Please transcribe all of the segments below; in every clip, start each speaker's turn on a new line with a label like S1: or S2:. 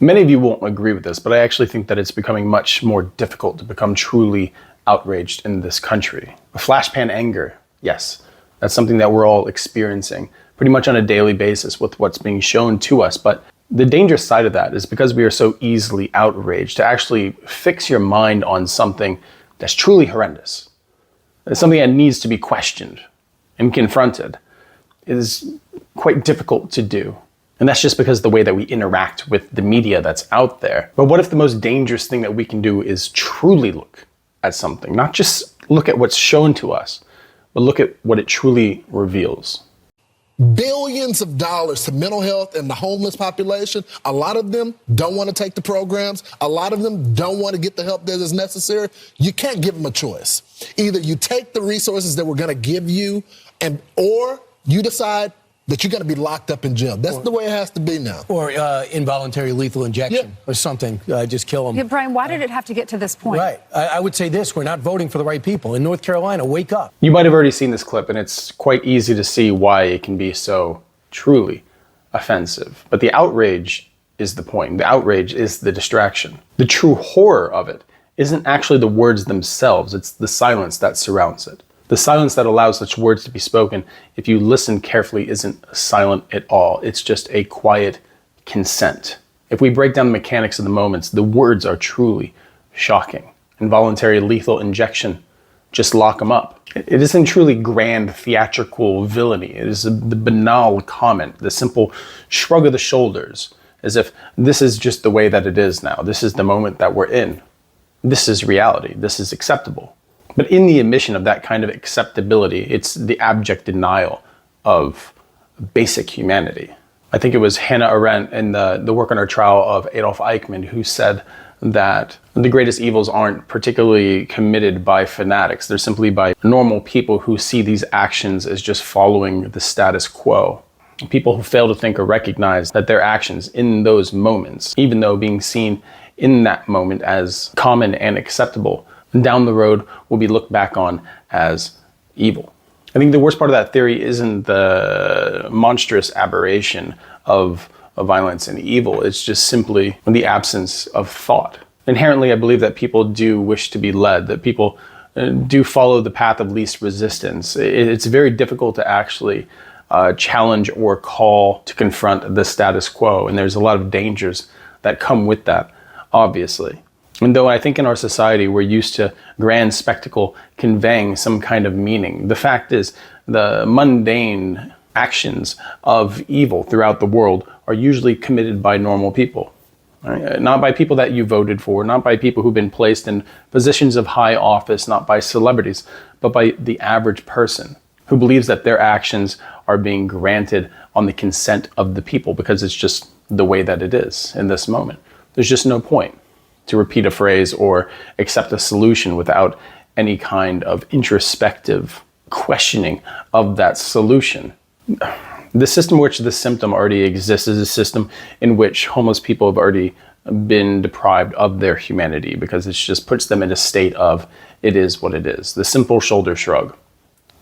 S1: Many of you won't agree with this, but I actually think that it's becoming much more difficult to become truly outraged in this country. A flashpan anger, yes, that's something that we're all experiencing pretty much on a daily basis with what's being shown to us. But the dangerous side of that is because we are so easily outraged, to actually fix your mind on something that's truly horrendous, it's something that needs to be questioned and confronted, is quite difficult to do. And that's just because of the way that we interact with the media that's out there. But what if the most dangerous thing that we can do is truly look at something, not just look at what's shown to us, but look at what it truly reveals?
S2: Billions of dollars to mental health and the homeless population. A lot of them don't want to take the programs. A lot of them don't want to get the help that is necessary. You can't give them a choice. Either you take the resources that we're going to give you, or you decide that you're going to be locked up in jail. That's the way it has to be now.
S3: Or involuntary lethal injection or something. Just kill them.
S4: Yeah, Brian, why did it have to get to this point?
S3: Right. I would say this. We're not voting for the right people. In North Carolina, wake up.
S1: You might have already seen this clip, and it's quite easy to see why it can be so truly offensive. But the outrage is the point. The outrage is the distraction. The true horror of it isn't actually the words themselves. It's the silence that surrounds it. The silence that allows such words to be spoken, if you listen carefully, isn't silent at all. It's just a quiet consent. If we break down the mechanics of the moments, the words are truly shocking. Involuntary lethal injection, just lock them up. It isn't truly grand theatrical villainy. It is the banal comment, the simple shrug of the shoulders, as if this is just the way that it is now. This is the moment that we're in. This is reality. This is acceptable. But in the admission of that kind of acceptability, it's the abject denial of basic humanity. I think it was Hannah Arendt in the work on her trial of Adolf Eichmann who said that the greatest evils aren't particularly committed by fanatics. They're simply by normal people who see these actions as just following the status quo. People who fail to think or recognize that their actions in those moments, even though being seen in that moment as common and acceptable, down the road will be looked back on as evil. I think the worst part of that theory isn't the monstrous aberration of violence and evil. It's just simply the absence of thought. Inherently, I believe that people do wish to be led, that people do follow the path of least resistance. It's very difficult to actually challenge or call to confront the status quo. And there's a lot of dangers that come with that, obviously. And though I think in our society we're used to grand spectacle conveying some kind of meaning, the fact is the mundane actions of evil throughout the world are usually committed by normal people. Right? Not by people that you voted for, not by people who've been placed in positions of high office, not by celebrities, but by the average person who believes that their actions are being granted on the consent of the people because it's just the way that it is in this moment. There's just no point to repeat a phrase or accept a solution without any kind of introspective questioning of that solution. The system in which this symptom already exists is a system in which homeless people have already been deprived of their humanity because it just puts them in a state of it is what it is, the simple shoulder shrug.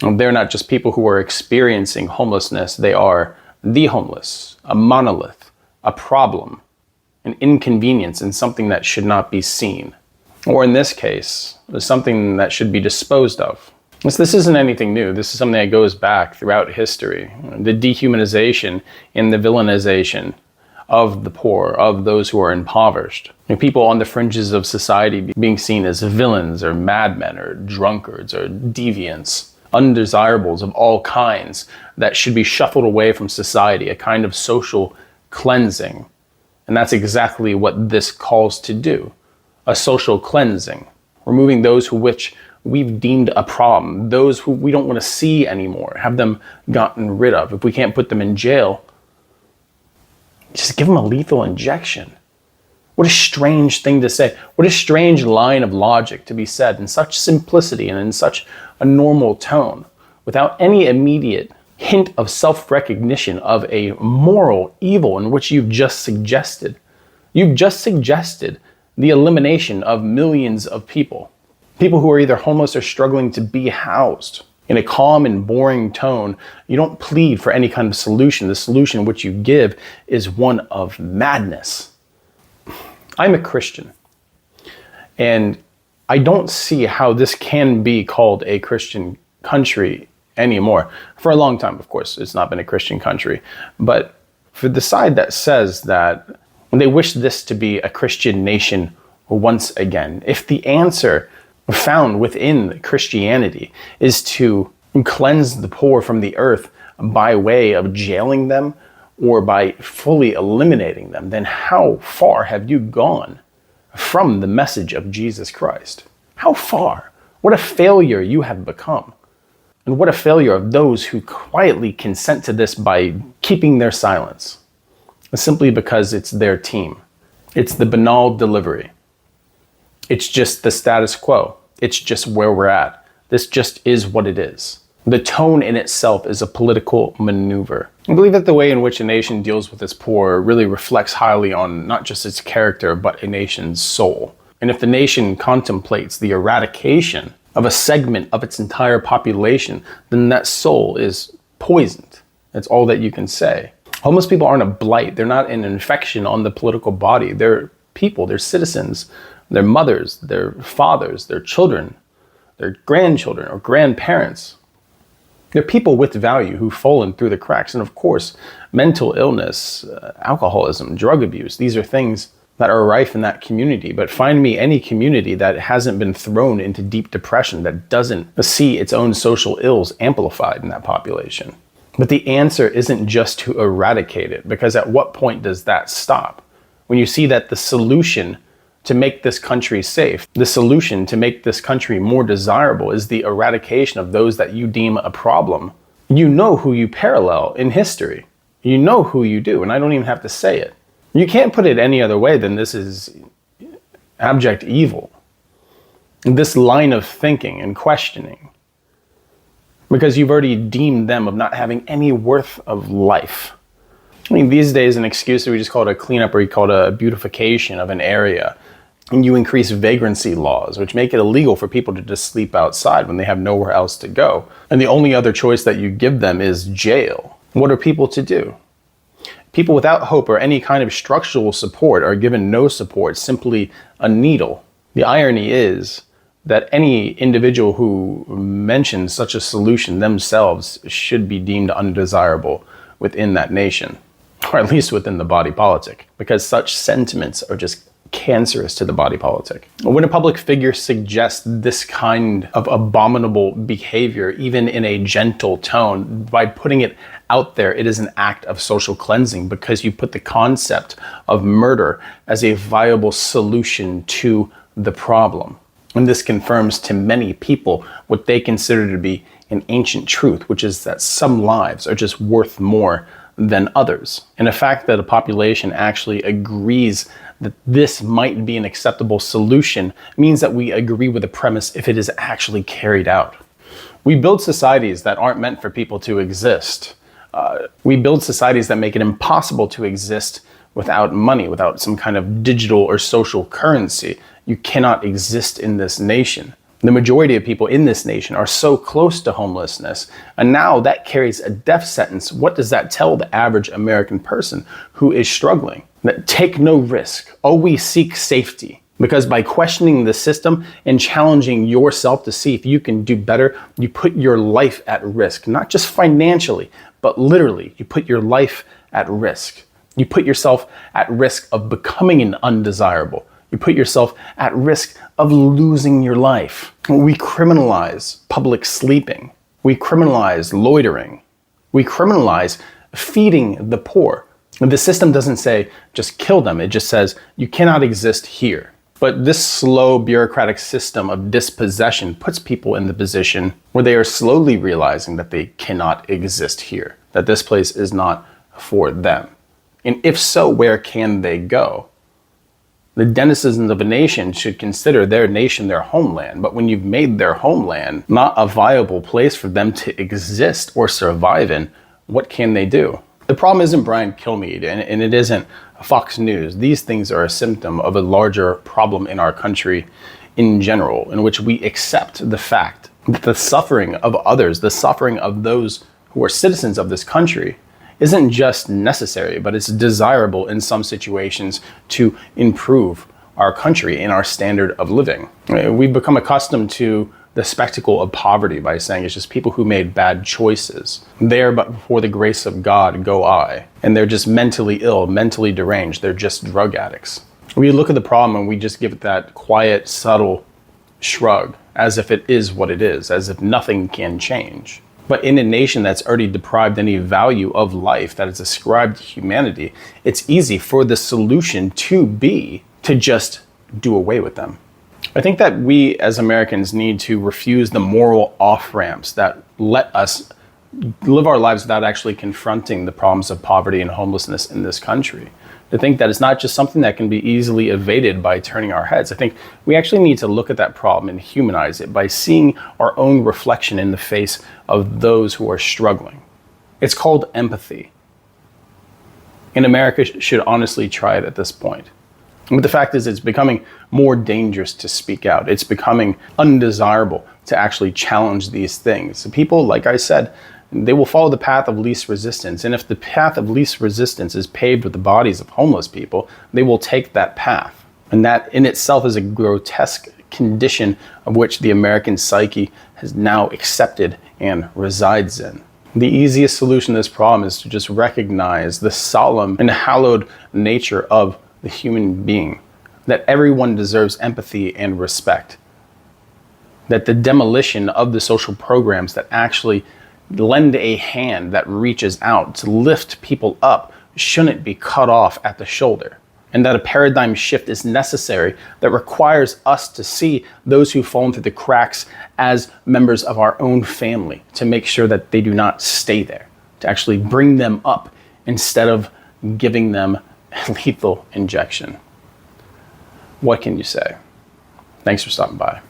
S1: They're not just people who are experiencing homelessness, they are the homeless, a monolith, a problem, an inconvenience, and something that should not be seen. Or in this case, something that should be disposed of. This isn't anything new. This is something that goes back throughout history. The dehumanization and the villainization of the poor, of those who are impoverished. People on the fringes of society being seen as villains or madmen or drunkards or deviants, undesirables of all kinds that should be shuffled away from society, a kind of social cleansing. And that's exactly what this calls to do, a social cleansing, removing those which we've deemed a problem, those who we don't want to see anymore, have them gotten rid of. If we can't put them in jail, just give them a lethal injection. What a strange thing to say. What a strange line of logic to be said in such simplicity and in such a normal tone, without any immediate hint of self-recognition of a moral evil in which you've just suggested. You've just suggested the elimination of millions of people. People who are either homeless or struggling to be housed. In a calm and boring tone, you don't plead for any kind of solution. The solution which you give is one of madness. I'm a Christian, and I don't see how this can be called a Christian country anymore. For a long time, of course, it's not been a Christian country. But for the side that says that they wish this to be a Christian nation once again, if the answer found within Christianity is to cleanse the poor from the earth by way of jailing them or by fully eliminating them, then how far have you gone from the message of Jesus Christ? How far? What a failure you have become. And what a failure of those who quietly consent to this by keeping their silence, simply because it's their team. It's the banal delivery. It's just the status quo. It's just where we're at. This just is what it is. The tone in itself is a political maneuver. I believe that the way in which a nation deals with its poor really reflects highly on not just its character, but a nation's soul. And if the nation contemplates the eradication of a segment of its entire population, then that soul is poisoned. That's all that you can say. Homeless people aren't a blight. They're not an infection on the political body. They're people, they're citizens, they're mothers, they're fathers, they're children, they're grandchildren or grandparents. They're people with value who've fallen through the cracks. And of course, mental illness, alcoholism, drug abuse, these are things that are rife in that community. But find me any community that hasn't been thrown into deep depression, that doesn't see its own social ills amplified in that population. But the answer isn't just to eradicate it, because at what point does that stop? When you see that the solution to make this country safe, the solution to make this country more desirable is the eradication of those that you deem a problem, you know who you parallel in history. You know who you do, and I don't even have to say it. You can't put it any other way than this is abject evil. This line of thinking and questioning, because you've already deemed them of not having any worth of life. I mean, these days an excuse that we just call it a cleanup, or you call it a beautification of an area. And you increase vagrancy laws, which make it illegal for people to just sleep outside when they have nowhere else to go. And the only other choice that you give them is jail. What are people to do? People without hope or any kind of structural support are given no support, simply a needle. The irony is that any individual who mentions such a solution themselves should be deemed undesirable within that nation, or at least within the body politic, because such sentiments are just cancerous to the body politic. When a public figure suggests this kind of abominable behavior, even in a gentle tone, by putting it out there, it is an act of social cleansing, because you put the concept of murder as a viable solution to the problem. And this confirms to many people what they consider to be an ancient truth, which is that some lives are just worth more than others. And the fact that a population actually agrees that this might be an acceptable solution means that we agree with the premise if it is actually carried out. We build societies that aren't meant for people to exist. We build societies that make it impossible to exist without money, without some kind of digital or social currency. You cannot exist in this nation. The majority of people in this nation are so close to homelessness, and now that carries a death sentence. What does that tell the average American person who is struggling? That take no risk, always seek safety. Because by questioning the system and challenging yourself to see if you can do better, you put your life at risk, not just financially, but literally, you put your life at risk. You put yourself at risk of becoming an undesirable. You put yourself at risk of losing your life. We criminalize public sleeping. We criminalize loitering. We criminalize feeding the poor. The system doesn't say, just kill them. It just says, you cannot exist here. But this slow bureaucratic system of dispossession puts people in the position where they are slowly realizing that they cannot exist here, that this place is not for them. And if so, where can they go? The denizens of a nation should consider their nation their homeland. But when you've made their homeland not a viable place for them to exist or survive in, what can they do? The problem isn't Brian Kilmeade, and it isn't Fox News. These things are a symptom of a larger problem in our country in general, in which we accept the fact that the suffering of others, the suffering of those who are citizens of this country, isn't just necessary, but it's desirable in some situations to improve our country and our standard of living. We've become accustomed to the spectacle of poverty by saying it's just people who made bad choices. There, but before the grace of God, go I. And they're just mentally ill, mentally deranged. They're just drug addicts. We look at the problem and we just give it that quiet, subtle shrug, as if it is what it is, as if nothing can change. But in a nation that's already deprived any value of life that is ascribed to humanity, it's easy for the solution to be to just do away with them. I think that we as Americans need to refuse the moral off-ramps that let us live our lives without actually confronting the problems of poverty and homelessness in this country. To think that it's not just something that can be easily evaded by turning our heads. I think we actually need to look at that problem and humanize it by seeing our own reflection in the face of those who are struggling. It's called empathy. And America should honestly try it at this point. But the fact is, it's becoming more dangerous to speak out. It's becoming undesirable to actually challenge these things. So people, like I said, they will follow the path of least resistance. And if the path of least resistance is paved with the bodies of homeless people, they will take that path. And that in itself is a grotesque condition of which the American psyche has now accepted and resides in. The easiest solution to this problem is to just recognize the solemn and hallowed nature of the human being, that everyone deserves empathy and respect, that the demolition of the social programs that actually lend a hand that reaches out to lift people up shouldn't be cut off at the shoulder, and that a paradigm shift is necessary that requires us to see those who fall through the cracks as members of our own family, to make sure that they do not stay there, to actually bring them up instead of giving them a lethal injection. What can you say? Thanks for stopping by.